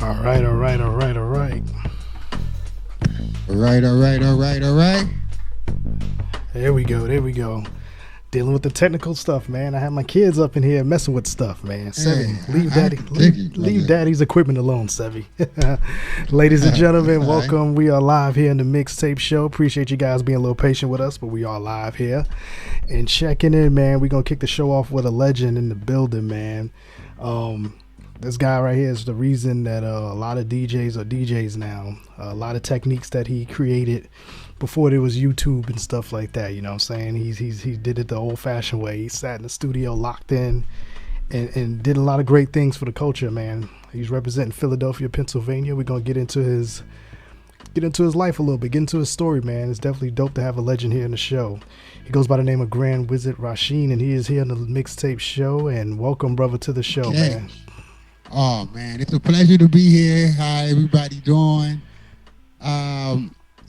All right, all right, all right, all right. All right. There we go. Dealing with the technical stuff, man. I have my kids up in here messing with stuff, man. Sevy, leave daddy's equipment alone, Sevy. Ladies and gentlemen, welcome. Right. We are live here in the Mixtape Show. Appreciate you guys being a little patient with us, but we are live here. And checking in, man. We're going to kick the show off with a legend in the building, man. This guy right here is the reason that a lot of DJs are DJs now. A lot of techniques that he created before there was YouTube and stuff like that, you know what I'm saying? He did it the old-fashioned way. He sat in the studio locked in and did a lot of great things for the culture, man. He's representing Philadelphia, Pennsylvania. We're going to get into his life a little bit, get into his story, man. It's definitely dope to have a legend here in the show. He goes by the name of Grand Wizard Rasheen, and he is here on the Mixtape Show. And welcome, brother, to the show, man. Oh, man, it's a pleasure to be here. How everybody doing?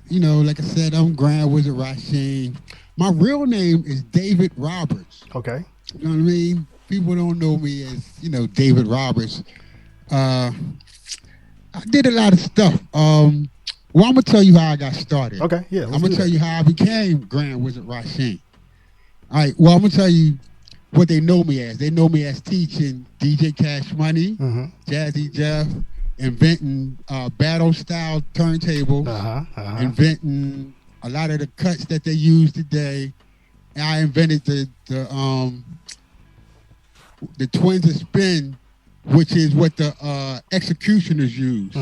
You know, like I said, I'm Grand Wizard Rasheen. My real name is David Roberts. Okay. You know what I mean? People don't know me as, David Roberts. I did a lot of stuff. Well, I'm going to tell you how I got started. Okay, yeah. I'm going to tell you how I became Grand Wizard Rasheen. All right, well, I'm going to tell you what they know me as. They know me as teaching DJ Cash Money, Jazzy Jeff, inventing battle-style turntable, inventing a lot of the cuts that they use today. And I invented the twins of spin, which is what the executioners use.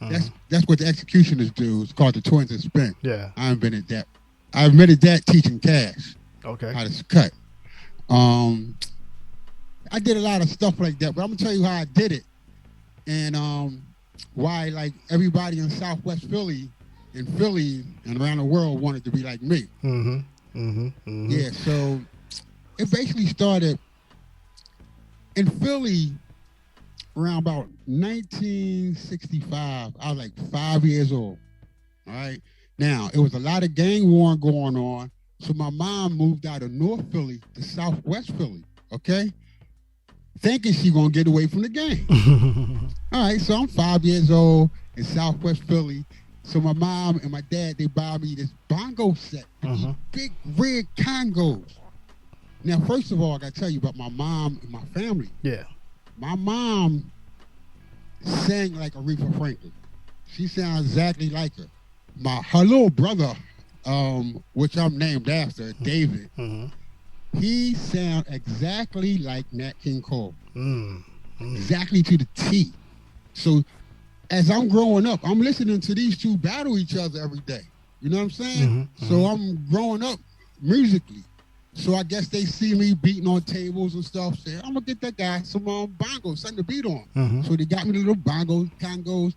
That's what the executioners do. It's called the twins of spin. Yeah, I invented that. I invented that teaching Cash. Okay, how to cut. I did a lot of stuff like that, but I'm gonna tell you how I did it. And why, like, everybody in Southwest Philly and around the world wanted to be like me. Yeah, so it basically started in Philly around about 1965. I was like 5 years old. All right. Now, it was a lot of gang war going on, so my mom moved out of North Philly to Southwest Philly, okay? Thinking she gonna get away from the gang. All right, so I'm 5 years old in Southwest Philly. So my mom and my dad, they buy me this bongo set, these big red Congos. Now, first of all, I gotta tell you about my mom and my family. Yeah. My mom sang like Aretha Franklin. She sounds exactly like her. Her little brother, which I'm named after, David, he sound exactly like Nat King Cole. Exactly to the T. So as I'm growing up, I'm listening to these two battle each other every day. You know what I'm saying? So I'm growing up musically. So I guess they see me beating on tables and stuff, say, I'm going to get that guy some bongos, something to beat on. So they got me the little bongos, Congos.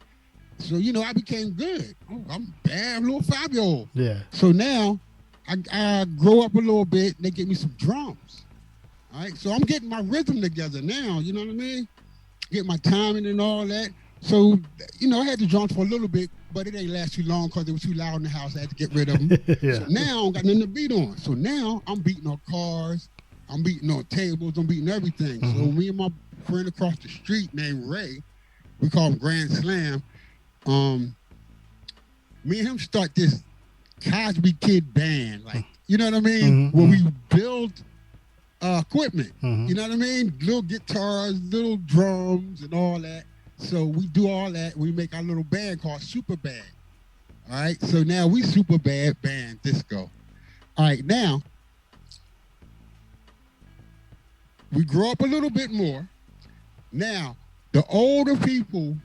So, I became good. Oh, I'm bad, I'm a little 5-year-old. Yeah. So now I grow up a little bit and they give me some drums. All right. So I'm getting my rhythm together now. You know what I mean? Get my timing and all that. So, I had the drums for a little bit, but it ain't last too long because they were too loud in the house. I had to get rid of them. Yeah. So now I don't got nothing to beat on. So now I'm beating on cars. I'm beating on tables. I'm beating everything. So me and my friend across the street named Ray, we call him Grand Slam. Me and him start this Cosby Kid band, like, you know what I mean? Where we build equipment, you know what I mean? Little guitars, little drums and all that. So we do all that. We make our little band called Super Bad. All right, so now we Super Bad Band Disco. All right, now we grow up a little bit more. Now, the older people,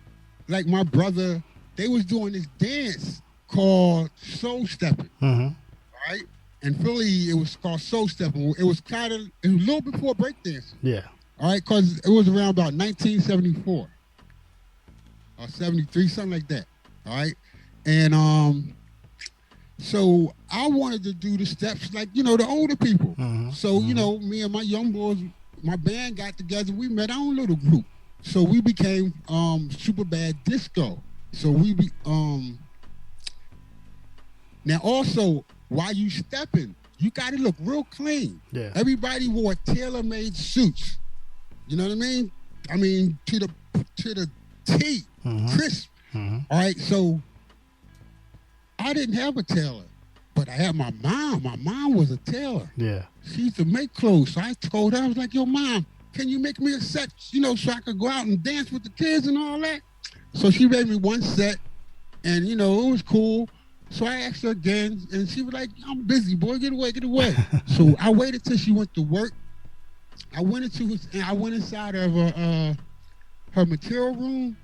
like my brother, they was doing this dance called soul stepping, right? In Philly, it was called soul stepping. It was a little before breakdancing. Yeah. All right, because it was around about 1974 or 73, something like that. All right, and so I wanted to do the steps like the older people. So me and my young boys, my band got together. We made our own little group. So we became Super Bad Disco. So now also, while you stepping, you got to look real clean. Yeah. Everybody wore tailor-made suits. You know what I mean? I mean, to the teeth, crisp. All right, so I didn't have a tailor, but I had my mom. My mom was a tailor. Yeah. She used to make clothes. So I told her, I was like, yo, Mom, can you make me a set, so I could go out and dance with the kids and all that? So she made me one set, and, it was cool. So I asked her again, and she was like, I'm busy, boy, get away. So I waited till she went to work. I went inside of her material room,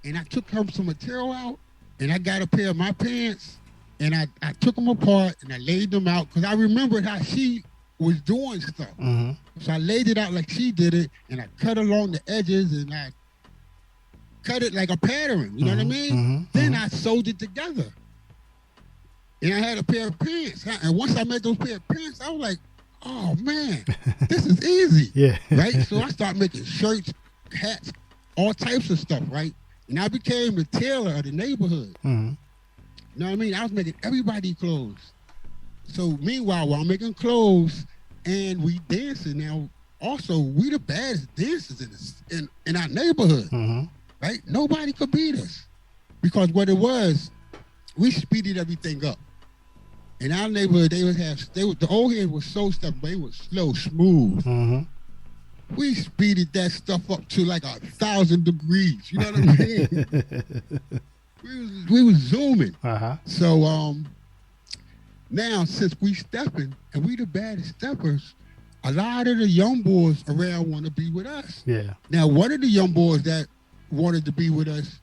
and I took her some material out, and I got a pair of my pants, and I took them apart, and I laid them out, because I remembered how she was doing stuff. So I laid it out like she did it, and I cut along the edges, and I cut it like a pattern, you know what I mean? Then I sewed it together. And I had a pair of pants. And once I made those pair of pants, I was like, oh, man, this is easy. Yeah. Right? So I started making shirts, hats, all types of stuff, right? And I became the tailor of the neighborhood. You know what I mean? I was making everybody clothes. So meanwhile, while I'm making clothes and we dancing now, also, we the baddest dancers in our neighborhood, right? Nobody could beat us. Because what it was, we speeded everything up. In our neighborhood, the old heads was so stuff, but it was slow, smooth. We speeded that stuff up to like 1,000 degrees. You know what I mean? we was zooming. So now since we stepping and we the baddest steppers, a lot of the young boys around want to be with us. Yeah. Now one of the young boys that wanted to be with us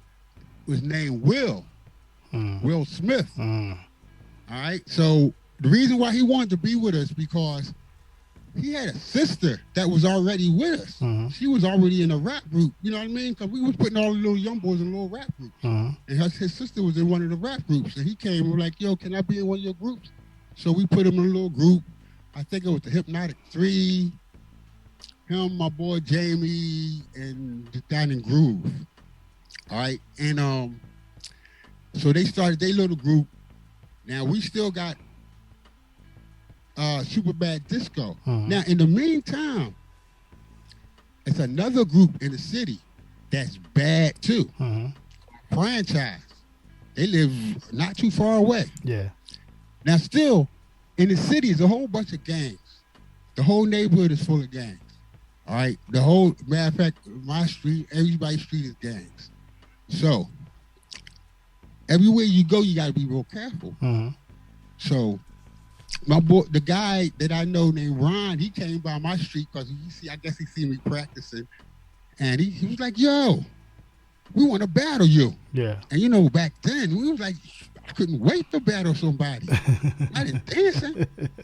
was named Will Smith. All right. So the reason why he wanted to be with us because he had a sister that was already with us. She was already in a rap group. You know what I mean? Because we was putting all the little young boys in little rap groups. And his sister was in one of the rap groups. And he came and was like, yo, can I be in one of your groups? So we put him in a little group. I think it was the Hypnotic 3, him, my boy Jamie, and the Dining Groove. All right. And so they started their little group. Now we still got Super Bad Disco. Now in the meantime, it's another group in the city that's bad too. Franchise. They live not too far away. Yeah. Now still, in the city is a whole bunch of gangs. The whole neighborhood is full of gangs. All right. Matter of fact, my street, everybody's street is gangs. So everywhere you go, you got to be real careful. So my boy, the guy that I know named Ron, he came by my street because I guess he seen me practicing, and he was like, "Yo, we want to battle you." Yeah. And back then we was like, I couldn't wait to battle somebody. I didn't dance.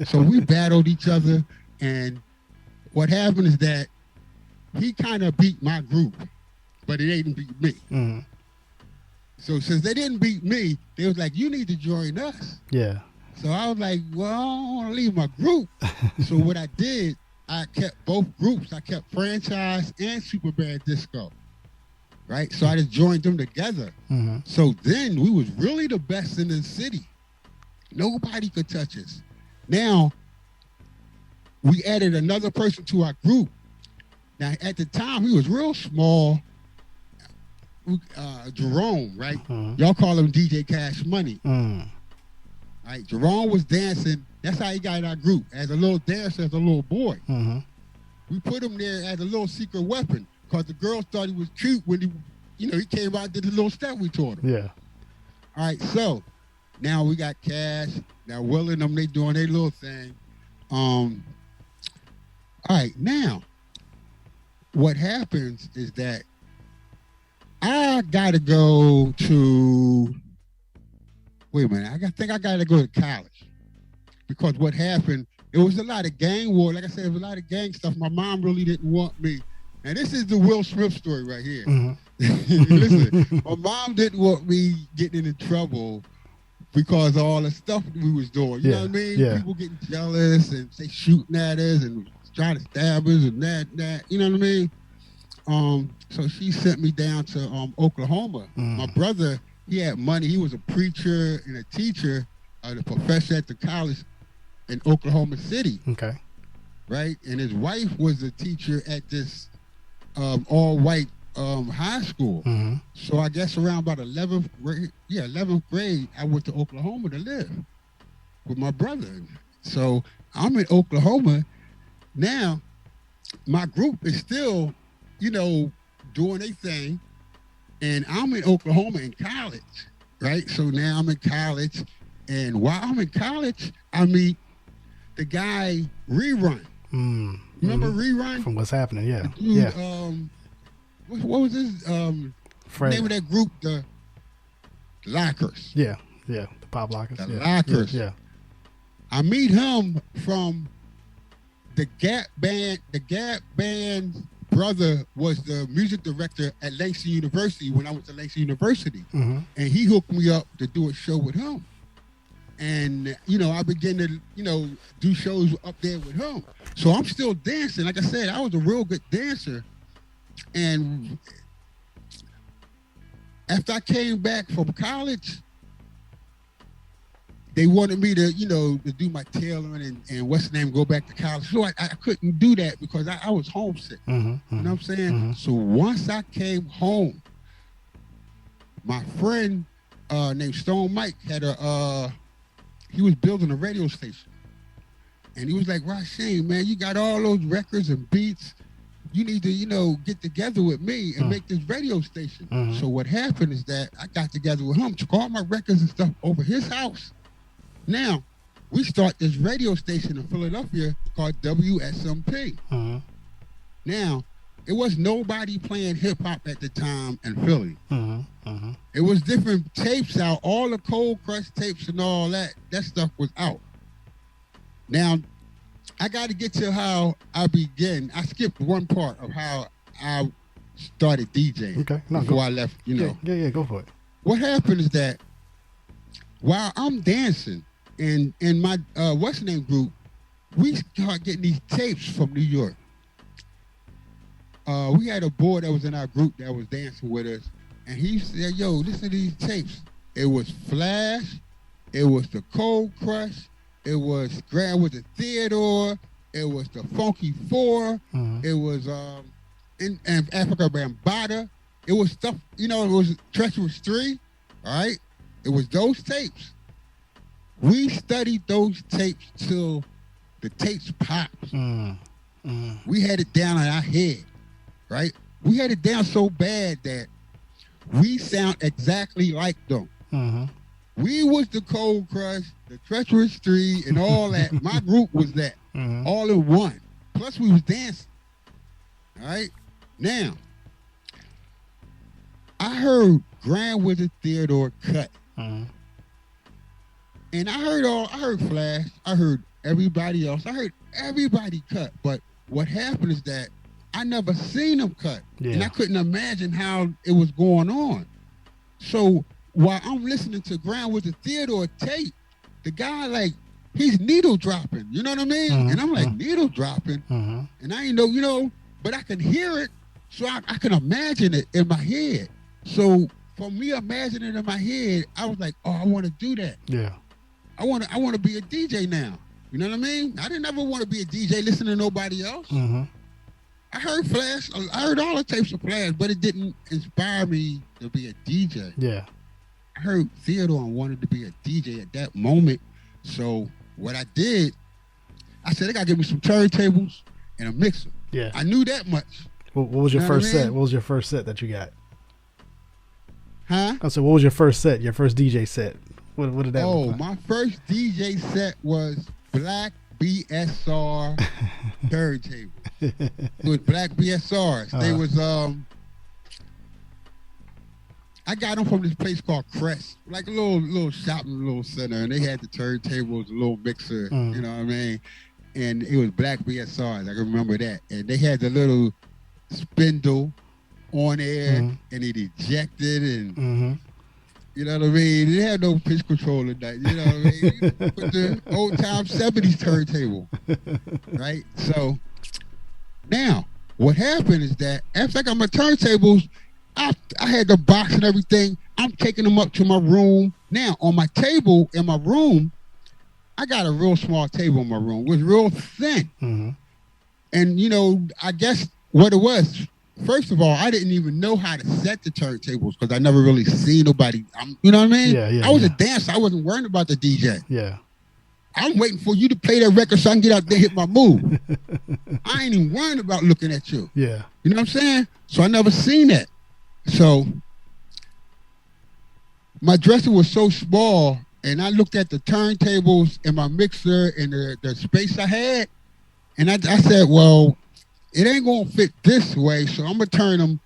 So we battled each other, and what happened is that he kind of beat my group, but it didn't beat me. So since they didn't beat me, they was like, you need to join us. Yeah. So I was like, well, I don't want to leave my group. So what I did, I kept both groups. I kept Franchise and Super Bad Disco. Right? So I just joined them together. So then we was really the best in the city. Nobody could touch us. Now, we added another person to our group. Now, at the time, he was real small. Jerome, right? Y'all call him DJ Cash Money. Right? Jerome was dancing. That's how he got in our group, as a little dancer, as a little boy. We put him there as a little secret weapon because the girls thought he was cute when he came out and did the little step we taught him. Yeah. All right, so now we got Cash. Now Will and them, they doing their little thing. All right, now what happens is that I gotta go to. Wait a minute. I think I gotta go to college because what happened? It was a lot of gang war. Like I said, it was a lot of gang stuff. My mom really didn't want me. And this is the Will Smith story right here. Listen, my mom didn't want me getting into trouble because of all the stuff that we was doing. You know what I mean? Yeah. People getting jealous and they shooting at us and trying to stab us and that. You know what I mean? So she sent me down to Oklahoma. My brother, he had money. He was a preacher and a teacher, the professor at the college in Oklahoma City. Okay. Right? And his wife was a teacher at this all-white high school. Mm-hmm. So I guess around about 11th grade, 11th grade, I went to Oklahoma to live with my brother. So I'm in Oklahoma now. My group is still, doing their thing, and I'm in Oklahoma in college, right? So now I'm in college, and while I'm in college, I meet the guy Rerun. Remember Rerun? From What's Happening, yeah. Dude, yeah. What was his name of that group? The Lockers. Yeah, the Pop Lockers. The Lockers. Yeah. I meet him from the Gap Band. The Gap Band brother was the music director at Langston University when I went to Langston University. Mm-hmm. And he hooked me up to do a show with him. And, I began to, do shows up there with him. So I'm still dancing. Like I said, I was a real good dancer. And after I came back from college, they wanted me to, to do my tailoring and what's the name, go back to college. So I couldn't do that because I was homesick. Mm-hmm. You know what I'm saying? Mm-hmm. So once I came home, my friend named Stone Mike had he was building a radio station. And he was like, Rasheen, man, you got all those records and beats. You need to, get together with me and make this radio station. Mm-hmm. So what happened is that I got together with him, took all my records and stuff over his house. Now, we start this radio station in Philadelphia called WSMP. Mm-hmm. Now, it was nobody playing hip-hop at the time in Philly. Mm-hmm. Mm-hmm. It was different tapes out. All the Cold Crush tapes and all that stuff was out. Now, I got to get to how I began. I skipped one part of how I started DJing before I left, Yeah, go for it. What happened is that while I'm dancing in my what's the name group, we start getting these tapes from New York. We had a boy that was in our group that was dancing with us, and he said, yo, listen to these tapes. It was Flash, it was the Cold Crush, it was Grand with the Theodore, it was the Funky Four, it was in Africa Bambaataa, it was stuff, it was Treacherous 3, all right? It was those tapes. We studied those tapes till the tapes popped. We had it down in our head, right? We had it down so bad that we sound exactly like them. Mm-hmm. We was the Cold Crush, the Treacherous 3, and all that. My group was that, all in one. Plus we was dancing, all right? Now, I heard Grand Wizard Theodore cut. And I heard Flash, I heard everybody else, I heard everybody cut. But what happened is that I never seen them cut. Yeah. And I couldn't imagine how it was going on. So while I'm listening to Grand with the Theodore tape, the guy he's needle dropping, you know what I mean? And I'm like, needle dropping? And I ain't know, but I can hear it, so I can imagine it in my head. So for me imagining it in my head, I was like, oh, I want to do that. Yeah. I want to be a DJ now. You know what I mean? I didn't ever want to be a DJ listening to nobody else. I heard Flash. I heard all the tapes of Flash, but it didn't inspire me to be a DJ. Yeah. I heard Theodore and wanted to be a DJ at that moment. So what I did, I said, I got to give me some turntables and a mixer. Yeah. I knew that much. What was your first set? What was your first set that you got? Huh? I said, what was your first set, your first DJ set? What did that look like? My first DJ set was Black BSR turntable. It was Black BSRs. They was I got them from this place called Crest, like a little shopping little center, and they had the turntables, a little mixer, you know what I mean? And it was Black BSRs. I can remember that. And they had the little spindle on there, and it ejected, and you know what I mean? They had no pitch control in that, you know what I mean? You put the old time 70s turntable, right? So now, what happened is that after I got my turntables, I had the box and everything. I'm taking them up to my room. Now, on my table in my room, I got a real small table in my room. It was real thin. And, I guess what it was, first of all, I didn't even know how to set the turntables because I never really seen nobody. You know what I mean? Yeah. I was a dancer. I wasn't worrying about the DJ. Yeah. I'm waiting for you to play that record so I can get out there and hit my move. I ain't even worrying about looking at you. Yeah. You know what I'm saying? So I never seen that. So my dresser was so small, and I looked at the turntables and my mixer and the space I had, and I said, well, it ain't gonna fit this way, so I'm gonna turn them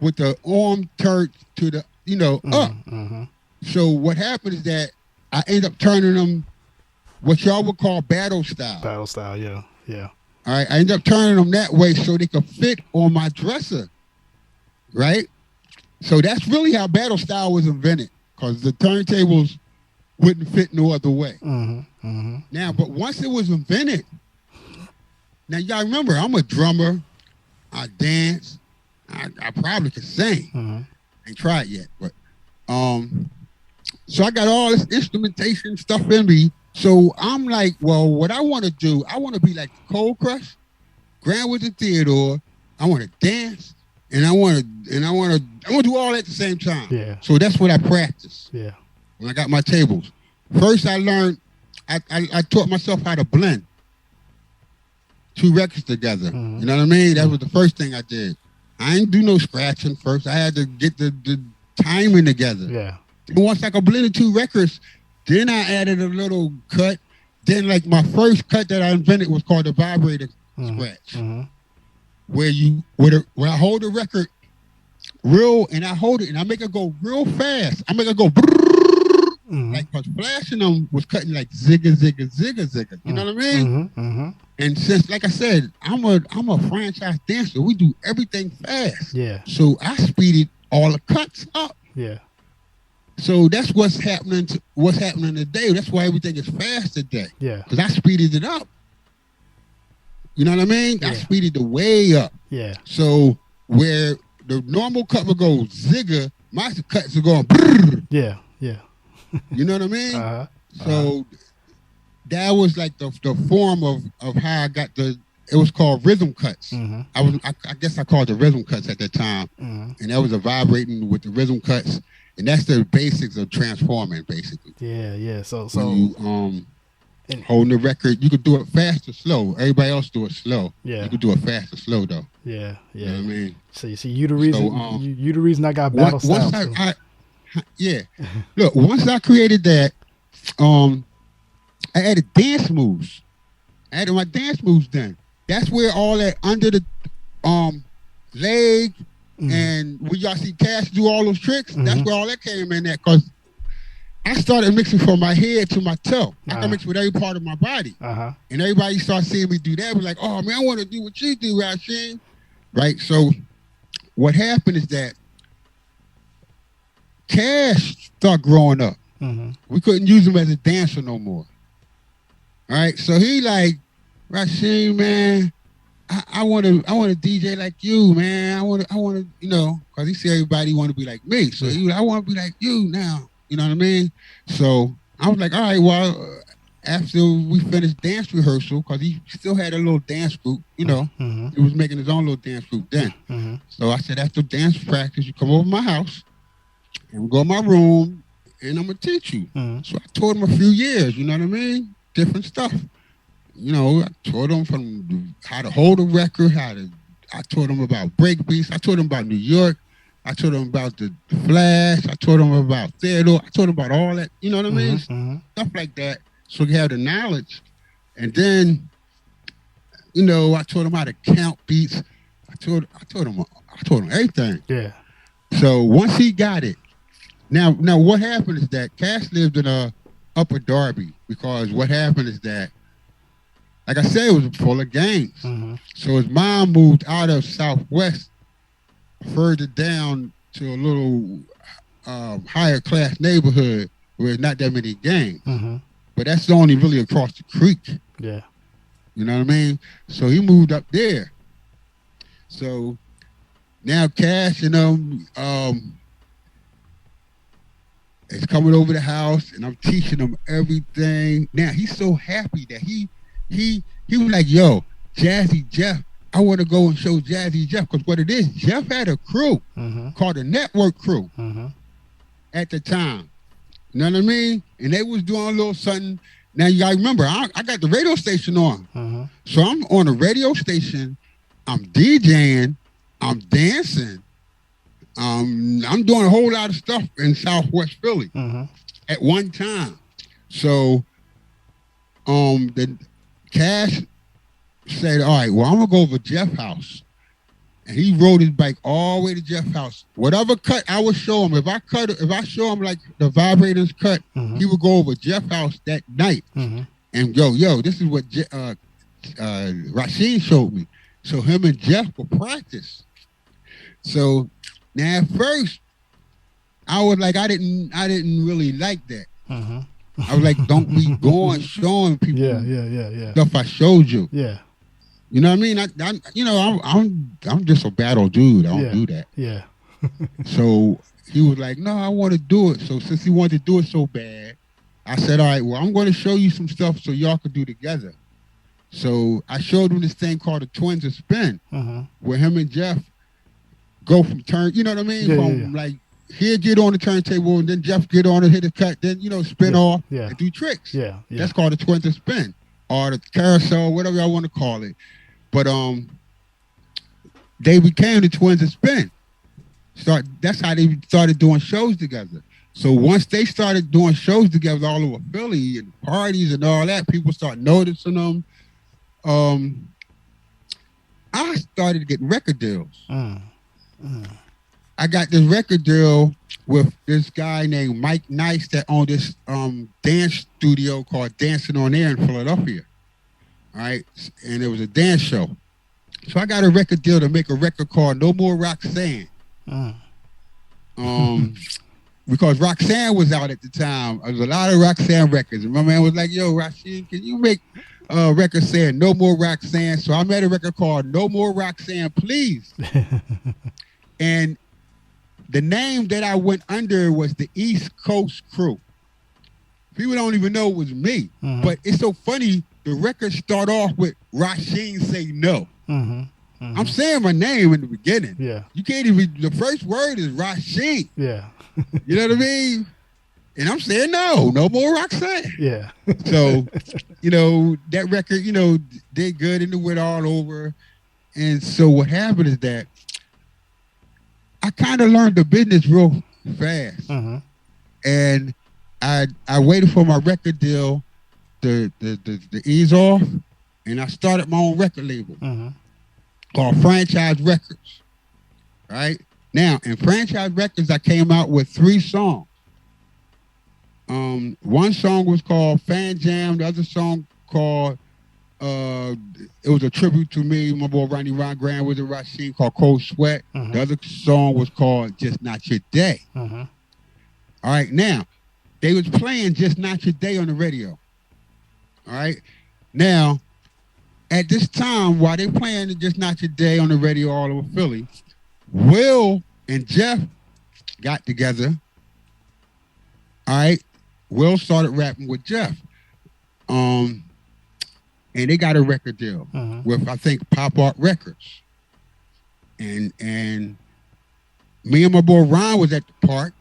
with the arm turned to the, up. Mm-hmm. So what happened is that I end up turning them what y'all would call battle style. Battle style, yeah. All right, I end up turning them that way so they could fit on my dresser, right? So that's really how battle style was invented, because the turntables wouldn't fit no other way. Now, but once it was invented, now y'all remember, I'm a drummer, I dance, I probably could sing. Ain't tried yet, but so I got all this instrumentation stuff in me. So I'm like, well, what I want to do, I want to be like Cold Crush, Grand Wizard Theodore. I want to dance, and I want to do all at the same time. Yeah. So that's what I practice. Yeah. When I got my tables, first I learned, I taught myself how to blend two records together. You know what I mean? That was the first thing I did. I didn't do no scratching first. I had to get the timing together. Yeah. And once I could blend the two records, then I added a little cut. Then, like, my first cut that I invented was called the vibrator scratch, where I hold the record real, and I hold it, and I make it go real fast. I make it go like, because flashing them was cutting like zigga, zigga, zigga, zigga. You know what I mean? And since, like I said, I'm a franchise dancer, we do everything fast. Yeah. So I speeded all the cuts up. Yeah. So that's what's happening today. That's why everything is fast today. Yeah. Because I speeded it up. You know what I mean? Yeah. I speeded it way up. Yeah. So where the normal cut would go zigga, my cuts are going brrr. Yeah. Yeah. You know what I mean? So that was like the form of how I got it was called rhythm cuts. I guess I called it rhythm cuts at that time. And that was a vibrating with the rhythm cuts. And that's the basics of transforming, basically. Yeah. So when you holding the record, you could do it fast or slow. Everybody else do it slow. Yeah. You could do it fast or slow though. Yeah. You know what I mean? So you see, you the reason you the reason I got battle style. Look, once I created that, I added dance moves. I added my dance moves then. That's where all that under the leg and when y'all see Cash do all those tricks, that's where all that came in at, because I started mixing from my head to my toe. I can mix with every part of my body. And everybody started seeing me do that. Was like, oh man, I want to do what you do, Rasheen. Right? So what happened is that Cash started growing up. We couldn't use him as a dancer no more. All right, so he like, Rasheen, man, I want to DJ like you, man. I want to, because he said everybody want to be like me. So he was, I want to be like you now. You know what I mean? So I was like, all right, well, after we finished dance rehearsal, because he still had a little dance group, He was making his own little dance group then. So I said, after dance practice, you come over to my house, and we go in my room, and I'm going to teach you. So I taught him a few years, you know what I mean? Different stuff. I taught him from how to hold a record, I taught him about break beats, I taught him about New York, I taught him about the Flash, I taught him about Theodore, I taught him about all that, you know what I mean? Stuff like that, so he had the knowledge. And then, I taught him how to count beats. I taught him everything. Yeah. So once he got it, now what happened is that Cash lived in Upper Darby, because what happened is that, like I said, it was full of gangs. So his mom moved out of Southwest further down to a little higher class neighborhood where there's not that many gangs. But that's only really across the creek. Yeah. You know what I mean? So he moved up there. So now Cash and is coming over the house, and I'm teaching him everything. Now he's so happy that he was like, yo, Jazzy Jeff I want to go and show Jazzy Jeff, because what it is, Jeff had a crew called the Network Crew at the time. You know what I mean? And they was doing a little something. Now you gotta remember, I got the radio station on. So I'm on a radio station, I'm DJing, I'm dancing, I'm doing a whole lot of stuff in Southwest Philly at one time. So the Cash said, all right, well, I'm gonna go over to Jeff's house. And he rode his bike all the way to Jeff's house. Whatever cut I would show him, if I show him like the vibrators cut, he would go over to Jeff's house that night and go, yo, this is what Rasheen showed me. So him and Jeff would practice. So now at first, I was like, I didn't really like that. I was like, don't be going showing people stuff I showed you. Yeah. You know what I mean? I'm just a battle dude. I don't do that. Yeah. So he was like, no, I want to do it. So since he wanted to do it so bad, I said, all right, well, I'm going to show you some stuff so y'all can do together. So I showed him this thing called the Twins of Spin, where him and Jeff go from turn, you know what I mean? Like, he'll get on the turntable and then Jeff get on and hit a cut, then, spin off and do tricks. Yeah. That's called the Twins of Spin or the carousel, whatever y'all want to call it. But they became the Twins of Spin. That's how they started doing shows together. So once they started doing shows together all over Philly and parties and all that, people start noticing them. I started getting record deals. I got this record deal with this guy named Mike Nice that owned this dance studio called Dancing on Air in Philadelphia. All right, and it was a dance show. So I got a record deal to make a record called No More Roxanne. Because Roxanne was out at the time. There was a lot of Roxanne records. And my man was like, yo, Rasheen, can you make a record saying No More Roxanne? So I made a record called No More Roxanne, Please. And the name that I went under was the East Coast Crew. People don't even know it was me. But it's so funny, the record start off with Rasheen Say No. I'm saying my name in the beginning. Yeah. You can't even, the first word is Rasheen. Yeah. You know what I mean? And I'm saying no more Roxanne. Yeah. So, that record, did good and it went all over. And so what happened is that I kind of learned the business real fast. And I waited for my record deal to ease off, and I started my own record label called Franchise Records. Right? Now, in Franchise Records, I came out with 3 songs. One song was called Fan Jam. The other song called, it was a tribute to me. My boy Ron Graham was a Rasheen, called Cold Sweat. The other song was called Just Not Your Day. All right, now, they was playing Just Not Your Day on the radio. All right, now, at this time, while they playing Just Not Your Day on the radio all over Philly, Will and Jeff got together. All right, Will started rapping with Jeff. And they got a record deal with, I think, Pop Art Records. And me and my boy Ron was at the park.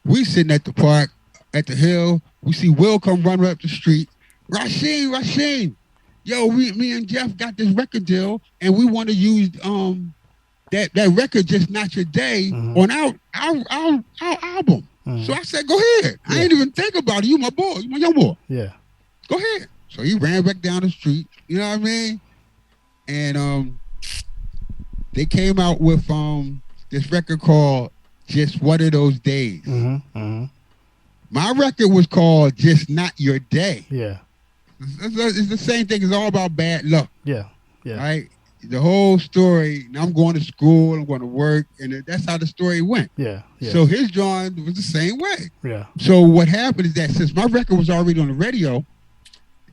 We sitting at the park, at the hill. We see Will come running up the street. Rasheen, yo, me and Jeff got this record deal, and we want to use that record, Just Not Your Day, on our album. So I said, go ahead. I ain't even think about it. You my boy. You my young boy. Yeah. Go ahead. So he ran back down the street. You know what I mean? And they came out with this record called Just One of Those Days. My record was called Just Not Your Day. Yeah. It's the same thing. It's all about bad luck. Yeah. Yeah. Right? The whole story, I'm going to school, I'm going to work, and that's how the story went. Yeah. So his drawing was the same way. Yeah. So what happened is that since my record was already on the radio,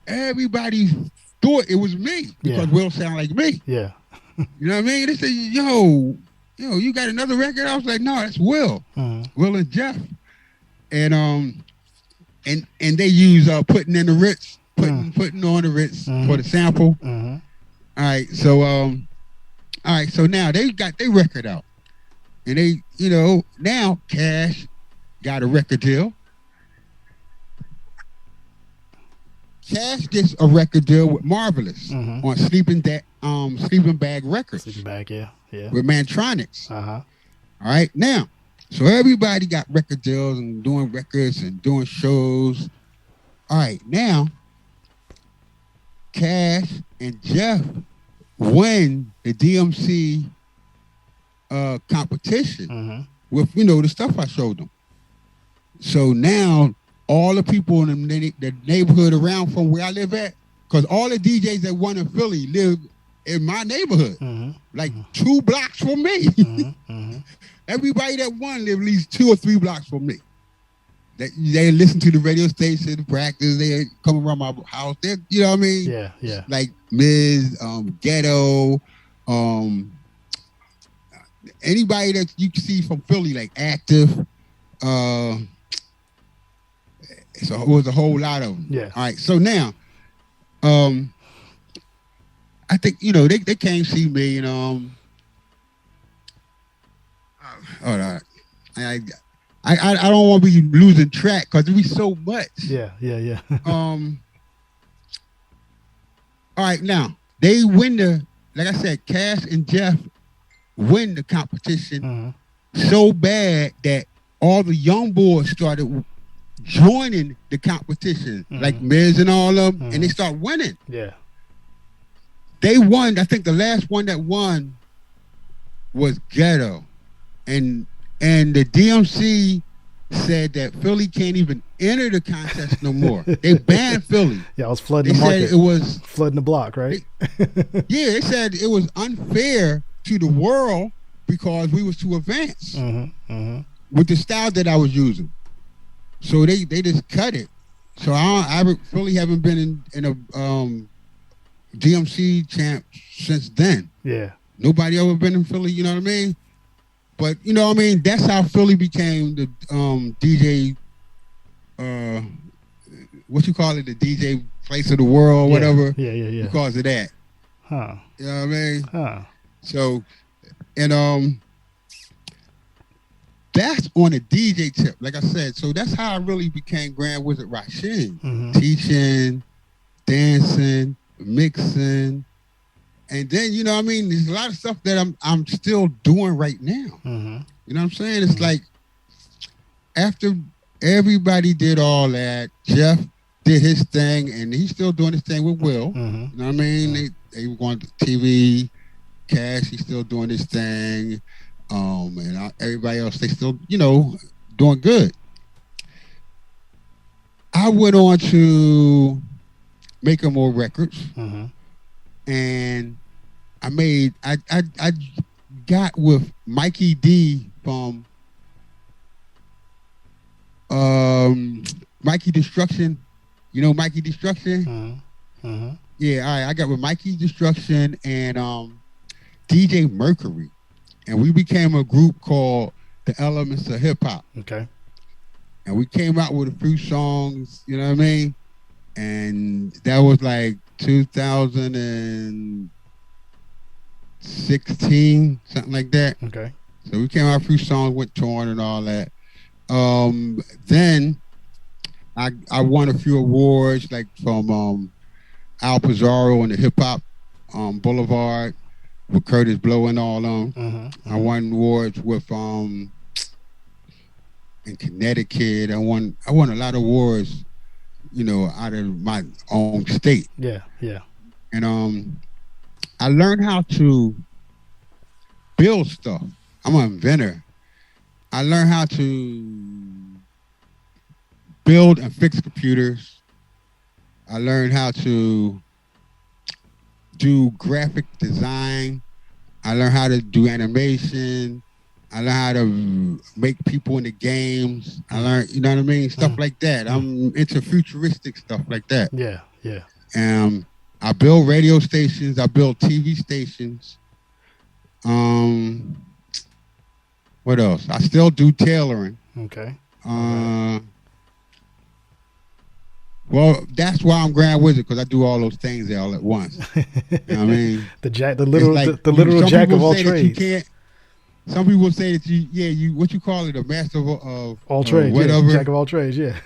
everybody thought it was me because Will sounded like me. Yeah. You know what I mean? They said, yo, you got another record? I was like, no, that's Will. Will and Jeff. And they use putting in the Ritz, putting on the Ritz for the sample. All right, so All right, so now they got their record out. And they, now Cash got a record deal. Cash gets a record deal with Marvelous on Sleeping Bag Records. Sleeping Bag, yeah. With Mantronics. Uh-huh. All right, now, so everybody got record deals and doing records and doing shows. All right, now, Cash and Jeff win the DMC competition with, the stuff I showed them. So now, all the people in the neighborhood around from where I live at, because all the DJs that won in Philly live in my neighborhood, like 2 blocks from me. Everybody that won lived at least 2 or 3 blocks from me. They listen to the radio station, practice, they come around my house. You know what I mean? Yeah. Like Miz, Ghetto, anybody that you can see from Philly, like Active. So it was a whole lot of them. Yeah. All right. So now, I think they came see me. Hold on. I don't want to be losing track because there be so much. Yeah. All right. Now they win like I said, Cash and Jeff win the competition so bad that all the young boys started joining the competition, like Miz and all of them, and they start winning. Yeah. They won. I think the last one that won was Ghetto. And the DMC said that Philly can't even enter the contest no more. They banned Philly. Yeah, I was flooding the market. They said it was flooding the block, right? They said it was unfair to the world because we was too advanced with the style that I was using. So they just cut it. So I really haven't been in a DMC champ since then. Yeah. Nobody ever been in Philly, you know what I mean? But you know what I mean? That's how Philly became the DJ what you call it, the DJ place of the world, whatever. Yeah. Because of that. Huh. You know what I mean? Huh. So that's on a DJ tip, like I said. So that's how I really became Grand Wizard Rasheen. Teaching, dancing, mixing. And then, you know what I mean? There's a lot of stuff that I'm still doing right now. You know what I'm saying? It's like after everybody did all that, Jeff did his thing, and he's still doing his thing with Will. You know what I mean? They were going to TV, Cash, he's still doing his thing. And everybody else, they still, doing good. I went on to making more records, and I got with Mikey D from Mikey Destruction. You know Mikey Destruction? Yeah, all right. I got with Mikey Destruction and DJ Mercury. And we became a group called The Elements of Hip Hop. Okay. And we came out with a few songs, you know what I mean? And that was like 2016, something like that. Okay. So we came out with a few songs, went touring and all that. Then I won a few awards, like from Al Pizarro and the Hip Hop Boulevard with Curtis Blow and all them. I won awards with in Connecticut. I won a lot of awards, out of my own state. Yeah. And I learned how to build stuff. I'm an inventor. I learned how to build and fix computers. I learned how to do graphic design. I learned how to do animation. I learned how to make people in the games. I learned, you know what I mean? Stuff like that. I'm into futuristic stuff like that. Yeah. I build radio stations. I build TV stations. What else? I still do tailoring. Okay. Well, that's why I'm Grand Wizard, because I do all those things there all at once. You know what I mean? the literal jack of all trades. Some people say that you what you call it, a master of all trades, whatever. Yeah. Jack of all trades, yeah.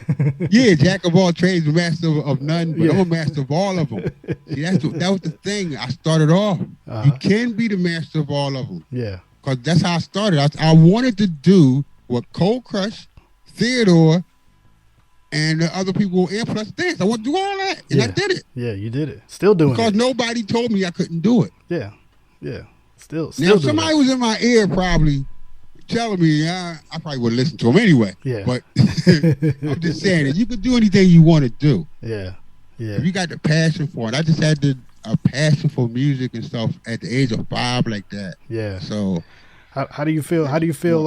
Yeah, jack of all trades, master of none, but I'm a master of all of them. See, that was the thing. I started off. You can be the master of all of them. Yeah. Because that's how I started. I wanted to do what Cold Crush, Theodore, and the other people in plus dance. I want to do all that, and I did it. Yeah, you did it. Still doing it. Because nobody told me I couldn't do it. Yeah, yeah. Still now, somebody was in my ear probably telling me, I probably would listen to him anyway. Yeah. But I'm just saying that you can do anything you want to do. Yeah, yeah. If you got the passion for it. I just had a passion for music and stuff at the age of 5 like that. Yeah. So how do you feel? How do you feel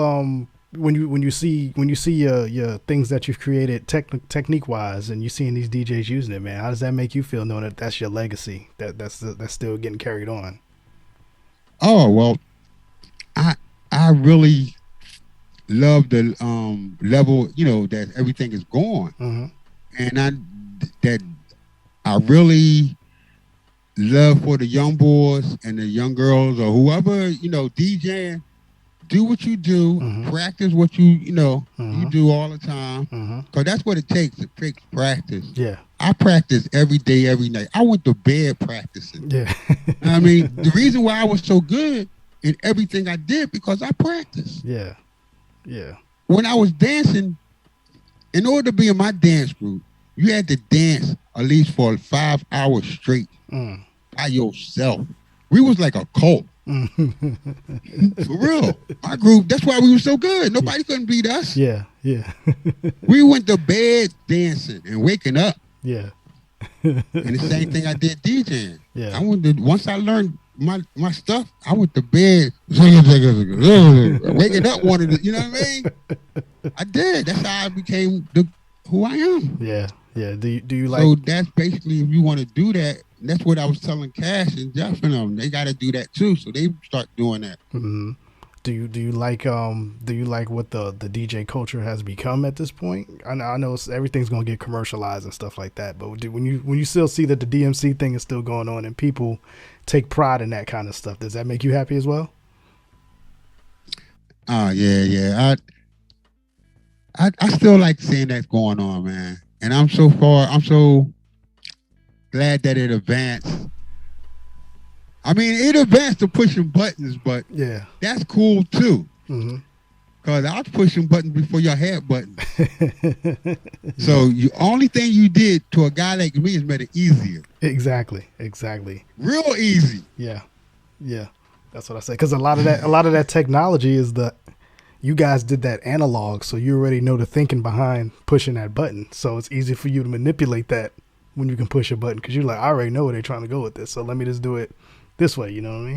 when you see your things that you've created technique wise, and you seeing these DJs using it, man? How does that make you feel, knowing that that's your legacy, that's still getting carried on? Oh well, I really love the level, that everything is going, and I really love for the young boys and the young girls or whoever DJing. Do what you do, practice what you do all the time, because that's what it takes. It takes practice. Yeah, I practice every day, every night. I went to bed practicing. Yeah, I mean, the reason why I was so good in everything I did because I practiced. Yeah, yeah. When I was dancing, in order to be in my dance group, you had to dance at least for 5 hours straight by yourself. We was like a cult. For real. Our group, that's why we were so good. Nobody couldn't beat us. Yeah, yeah. We went to bed dancing and waking up. Yeah. And the same thing I did DJing. Yeah. Once I learned my stuff, I went to bed waking up wanted to, you know what I mean? I did. That's how I became who I am. Yeah, yeah. Do you like? So that's basically, if you want to do that, that's what I was telling Cash and Jeff and them. They got to do that too, so they start doing that. Mm-hmm. Do you like what the DJ culture has become at this point? I know everything's gonna get commercialized and stuff like that, but when you still see that the DMC thing is still going on and people take pride in that kind of stuff, does that make you happy as well? Oh yeah. I still like seeing that going on, man. And I'm so glad that it advanced. I mean, it advanced to pushing buttons, but yeah, that's cool too. Mm-hmm. Cause I was pushing buttons before y'all had buttons. So the only thing you did to a guy like me is made it easier. Exactly. Real easy. Yeah. That's what I say. Cause a lot of that technology is you guys did that analog, so you already know the thinking behind pushing that button. So it's easy for you to manipulate that when you can push a button, because you're like, I already know where they're trying to go with this, so let me just do it this way. You know what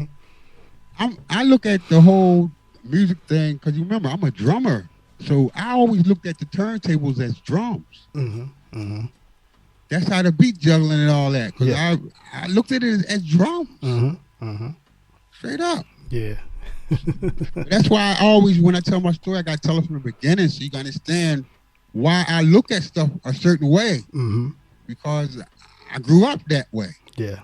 I mean? I look at the whole music thing, because you remember I'm a drummer, so I always looked at the turntables as drums. Mm-hmm. That's how the beat juggling and all that. Because I looked at it as drums. Straight up. Yeah. That's why I always, when I tell my story, I got to tell it from the beginning so you can understand why I look at stuff a certain way. Because I grew up that way. Yeah.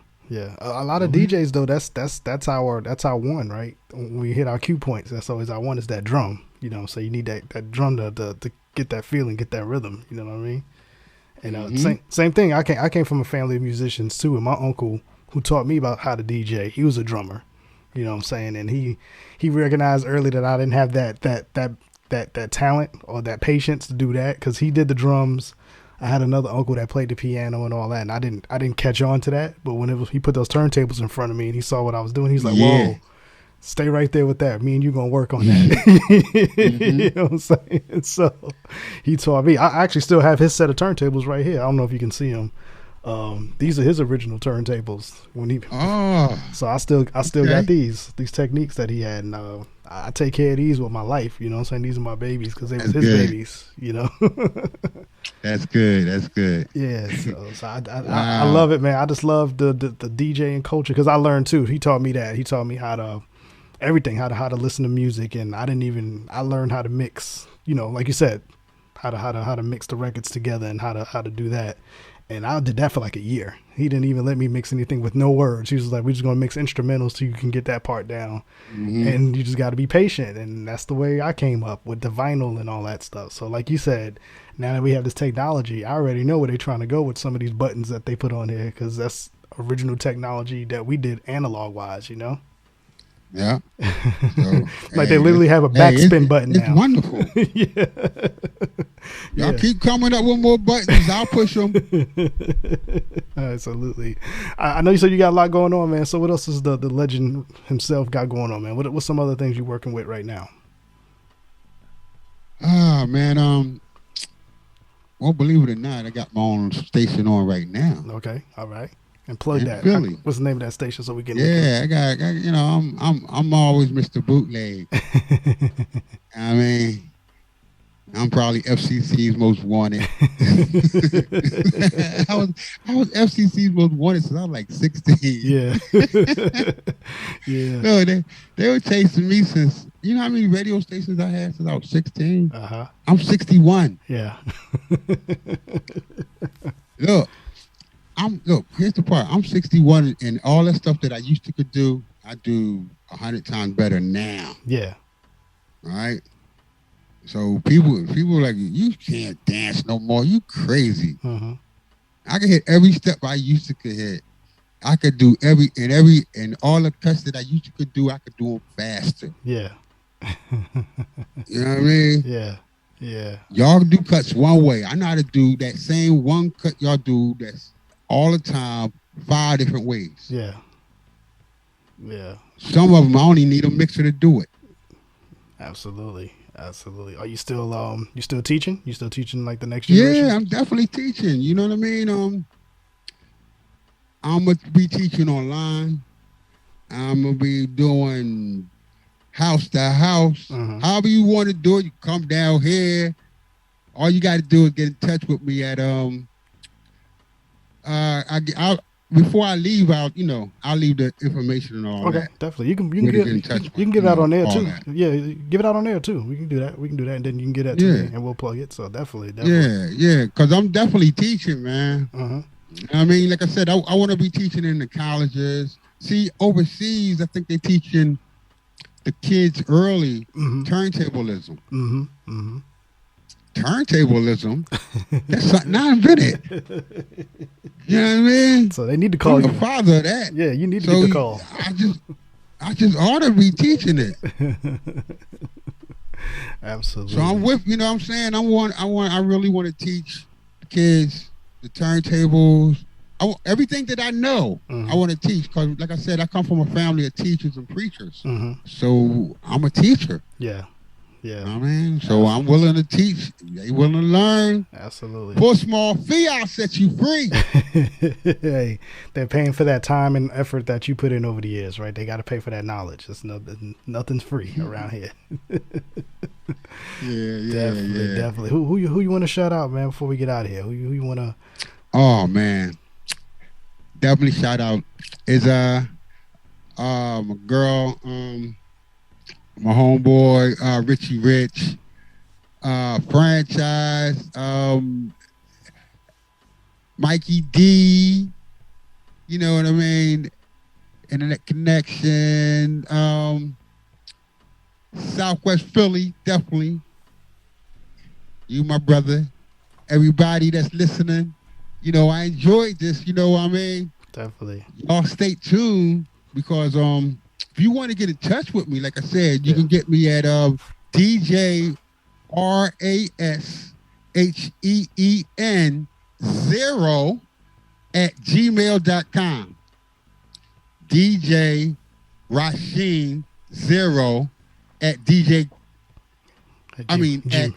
A lot of DJs though, that's our one, right? When we hit our cue points, that's always our one, is that drum. So you need that drum to get that feeling, get that rhythm. You know what I mean? And same thing. I came from a family of musicians too, and my uncle, who taught me about how to DJ, he was a drummer. You know what I'm saying? And he recognized early that I didn't have that talent or that patience to do that, because he did the drums. I had another uncle that played the piano and all that, and I didn't catch on to that. But whenever he put those turntables in front of me and he saw what I was doing, he's like, "Whoa, stay right there with that. Me and you gonna work on that." You know what I'm saying? So he taught me. I actually still have his set of turntables right here. I don't know if you can see them. These are his original turntables so I still got these techniques that he had, and I take care of these with my life. You know what I'm saying? These are my babies because they was his babies. That's good. Yeah, so I love it, man. I just love the DJing culture, because I learned too. He taught me that. He taught me how to everything, how to listen to music, and I learned how to mix. Like you said, how to mix the records together and how to do that. And I did that for like a year. He didn't even let me mix anything with no words. He was like, we're just going to mix instrumentals so you can get that part down. Mm-hmm. And you just got to be patient. And that's the way I came up with the vinyl and all that stuff. So like you said, now that we have this technology, I already know where they're trying to go with some of these buttons that they put on here, because that's original technology that we did analog wise, you know? Yeah. So, like they literally have a backspin button now. It's wonderful. Yeah. Y'all keep coming up with more buttons. I'll push them. Absolutely. I know you said you got a lot going on, man. So what else is the legend himself got going on, man? What's some other things you're working with right now? Man. Well, believe it or not, I got my own station on right now. Okay. All right. And plug that. Philly. What's the name of that station so we can? Yeah, I got. You know, I'm always Mr. Bootleg. I mean, I'm probably FCC's most wanted. I was FCC's most wanted since I was like 16. Yeah. Yeah. No, they were chasing me since. You know how many radio stations I had since I was 16? I'm 61. Yeah. Look, here's the part. I'm 61, and all that stuff that I used to could do, I do 100 times better now. Yeah. All right. So people are like, you can't dance no more. You crazy. Uh-huh. I can hit every step I used to could hit. I could do and all the cuts that I used to could do, I could do them faster. Yeah. You know what I mean? Yeah. Yeah. Y'all do cuts one way. I know how to do that same one cut y'all do that's all the time, 5 different ways. Yeah. Yeah. Some of them I only need a mixer to do it. Absolutely. Absolutely. Are you still teaching? You still teaching like the next generation? Yeah, I'm definitely teaching. You know what I mean? I'm gonna be teaching online. I'm gonna be doing house to house. Uh-huh. However you want to do it, you come down here. All you got to do is get in touch with me at before I leave out, I'll leave the information and all that. Okay, definitely. You can give it out on there too. That. Yeah, give it out on there too. We can do that, and then you can get that to me, and we'll plug it. So definitely. Yeah, because I'm definitely teaching, man. Uh-huh. I mean, like I said, I want to be teaching in the colleges. See, overseas, I think they're teaching the kids early turntablism. Mm-hmm. Mm-hmm. Turntablism? That's something I invented. You know what I mean? So they need to call I'm you. the father of that. Yeah, you need to get the call. I just ought to be teaching it. Absolutely. So I'm with, you know what I'm saying? I really want to teach the kids the turntables. Everything that I know, I want to teach. Because, like I said, I come from a family of teachers and preachers. So I'm a teacher. Yeah. Yeah. You know what I mean? So I'm willing to teach. They willing to learn. Absolutely. For a small fee, I'll set you free. Hey, they're paying for that time and effort that you put in over the years, right? They got to pay for that knowledge. It's nothing's free around here. Definitely. Who you want to shout out, man? Before we get out of here, who you want to? Oh man, definitely shout out is my girl, my homeboy Richie Rich, franchise, Mikey D, you know what I mean, Internet Connection, Southwest Philly, definitely. You, my brother, everybody that's listening, I enjoyed this, you know what I mean? Definitely. Y'all stay tuned because if you want to get in touch with me, like I said, you can get me at DJ RASHEEN 0 at gmail.com. DJ Rasheen 0 at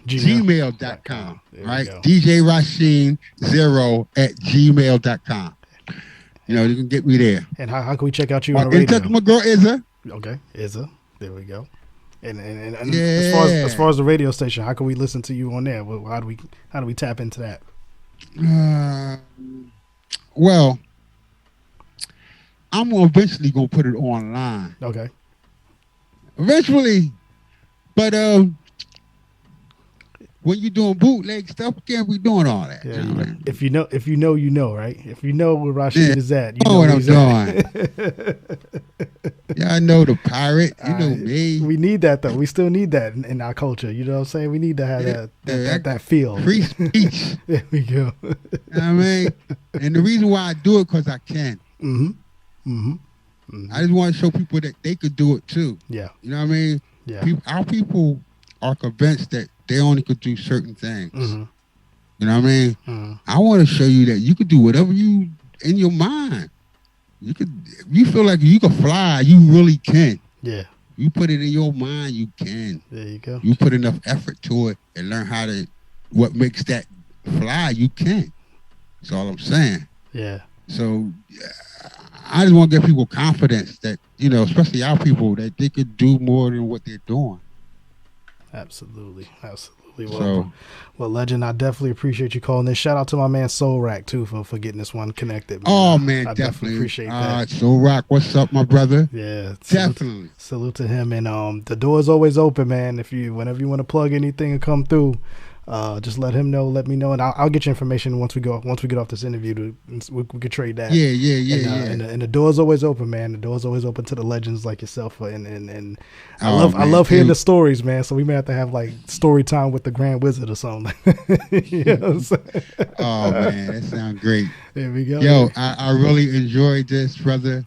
gmail.com. Right? DJ Rasheen 0 at gmail.com. You can get me there. And how can we check out you on the radio? In touch with my girl Izza. Okay, Izza. There we go. And as far as the radio station, how can we listen to you on there? How do we tap into that? Well, I'm eventually gonna put it online. Okay. Eventually, but when you doing bootleg stuff, you can't be doing all that. Yeah, You know what I mean? if you know, you know, right? If you know where Rasheen Yeah, is at, you know know what where I'm he's doing. at. Yeah, I know the pirate. You know me. We need that though. We still need that in our culture. You know what I'm saying? We need to have that feel. Free speech. There we go. You know what I mean? And the reason why I do it because I can. I just want to show people that they could do it too. Yeah. You know what I mean? Yeah. Our people are convinced that they only could do certain things. Mm-hmm. You know what I mean? Mm-hmm. I want to show you that you could do whatever you in your mind. You could. If you feel like you can fly, you really can. Yeah. You put it in your mind, you can. There you go. You put enough effort to it and learn what makes that fly, you can. That's all I'm saying. Yeah. So I just want to give people confidence that, especially our people, that they could do more than what they're doing. Absolutely. Well, Legend, I definitely appreciate you calling this. Shout out to my man Soul Rack too for getting this one connected. Man. Oh man, I definitely appreciate that. Soul Rock, what's up, my brother? Yeah, definitely. Salute to him, and the door is always open, man. Whenever you want to plug anything and come through, just let him know, let me know, and I'll get you information once we get off this interview. We could trade that. Yeah. And the door's always open, man. The door's always open to the legends like yourself, and I love hearing the stories, man. So we may have to have like story time with the Grand Wizard or something. You know what I'm saying? Oh man, that sounds great. There we go. Yo, I really enjoyed this, brother,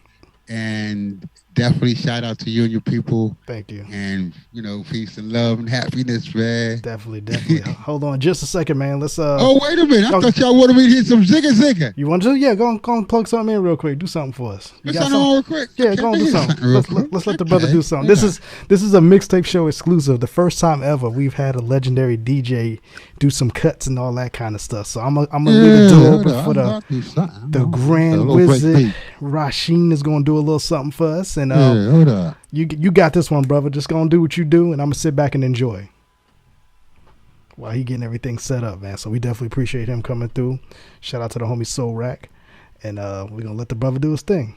and definitely shout out to you and your people. Thank you. And peace and love and happiness, man. Definitely. Hold on just a second, man. Let's Oh, wait a minute. I thought y'all wanted me to hit some zigga. You want to? Yeah, go and plug something in real quick. Do something for us. You got something real quick? Yeah, go and do something. Let's let the brother do something. This is a mixtape show exclusive. The first time ever we've had a legendary DJ do some cuts and all that kind of stuff. So I'm gonna leave the door open for the Grand Wizard. Rasheen is gonna do a little something for us, and hold up. You got this one, brother. Just gonna do what you do, and I'm gonna sit back and enjoy while he getting everything set up, man. So we definitely appreciate him coming through. Shout out to the homie Soul Rack, and we're gonna let the brother do his thing.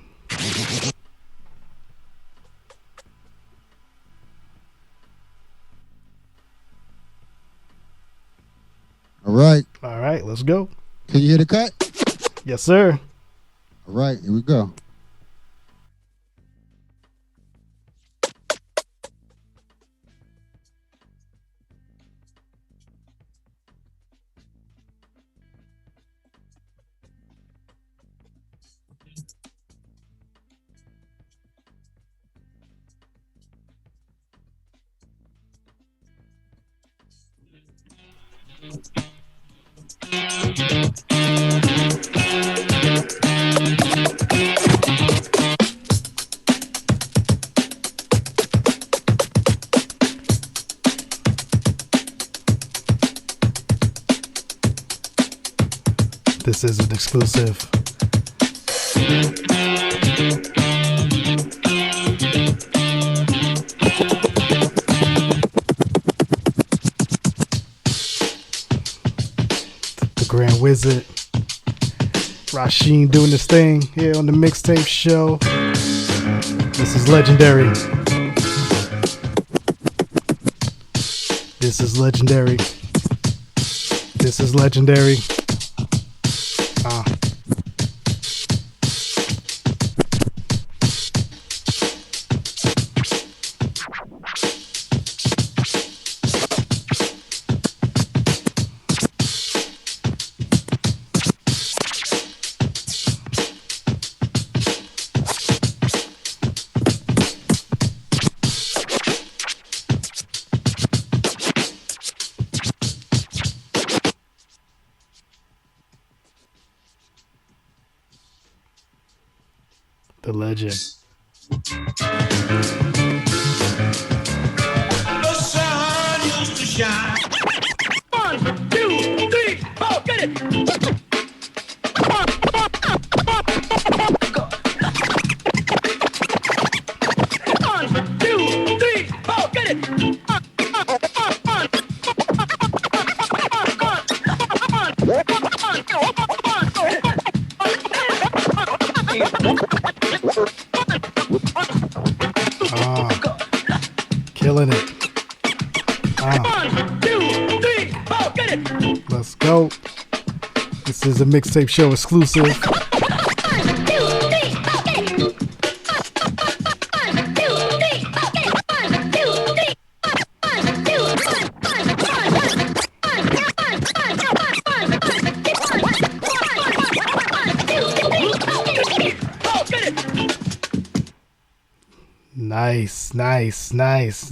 All right, let's go. Can you hear the cut? Yes, sir. All right, here we go. This is an exclusive. The Grand Wizard. Rasheen doing this thing here on the mixtape show. This is legendary. This is legendary. This is legendary. The legend. The sun used to shine. 1, 2, 3, 4, get it. Killing it. 1, 2, 3, 4. go. This is a mixtape show exclusive.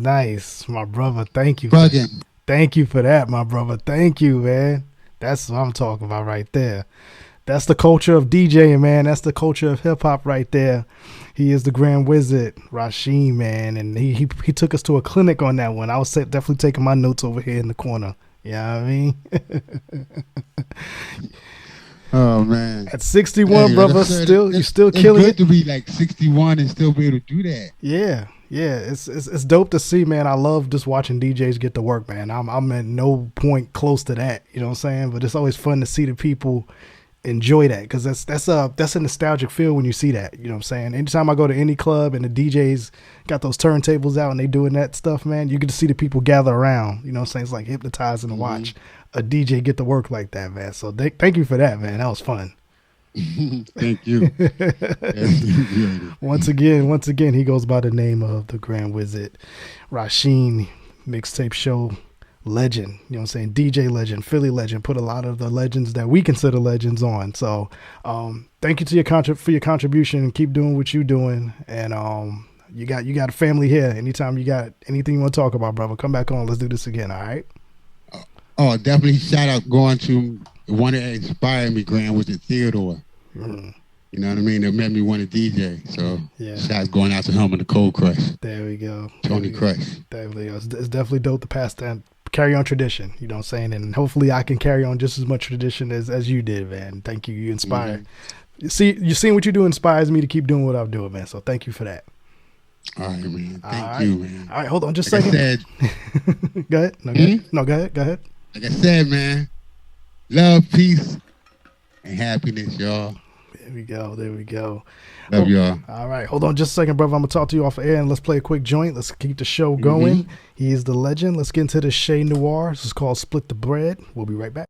Nice, my brother. Thank you. Thank you for that, my brother. Thank you, man. That's what I'm talking about right there. That's the culture of DJing, man. That's the culture of hip hop right there. He is the Grand Wizard, Rasheen, man, and he took us to a clinic on that one. I was definitely taking my notes over here in the corner. You know what I mean? Oh man! At 61, hey, brother, you still killing it. It's good to be like 61 and still be able to do that. Yeah, it's dope to see, man. I love just watching DJs get to work, man. I'm at no point close to that, you know what I'm saying? But it's always fun to see the people enjoy that, because that's a nostalgic feel when you see that, you know what I'm saying? Anytime I go to any club and the DJs got those turntables out and they doing that stuff, man, you get to see the people gather around, you know what I'm saying? It's like hypnotizing to watch a DJ get to work like that, man. So thank you for that, man. That was fun. Thank you. Once again, he goes by the name of the Grand Wizard, Rasheen, mixtape show legend, you know what I'm saying? DJ legend, Philly legend, put a lot of the legends that we consider legends on. So thank you to for your contribution, and keep doing what you're doing. And you got a family here. Anytime you got anything you want to talk about, brother, come back on. Let's do this again, all right? Oh, definitely shout out going to the one that inspired me, Grand, was Theodore. You know what I mean? That made me want to DJ. So shout out going out to him and the Cold Crush. There we go. Tony Crush. Definitely. It's definitely dope to pass that, carry on tradition, you know what I'm saying? And hopefully I can carry on just as much tradition as you did, man. Thank you. You inspire. You seeing what you do inspires me to keep doing what I'm doing, man. So thank you for that. All right, man. Thank you, man. All right, hold on just a second. Go ahead. No, go ahead. Like I said, man, love, peace, and happiness, y'all. There we go. Love y'all. All right, hold on just a second, brother. I'm going to talk to you off air, and let's play a quick joint. Let's keep the show going. He is the legend. Let's get into the Chez Noir. This is called Split the Bread. We'll be right back.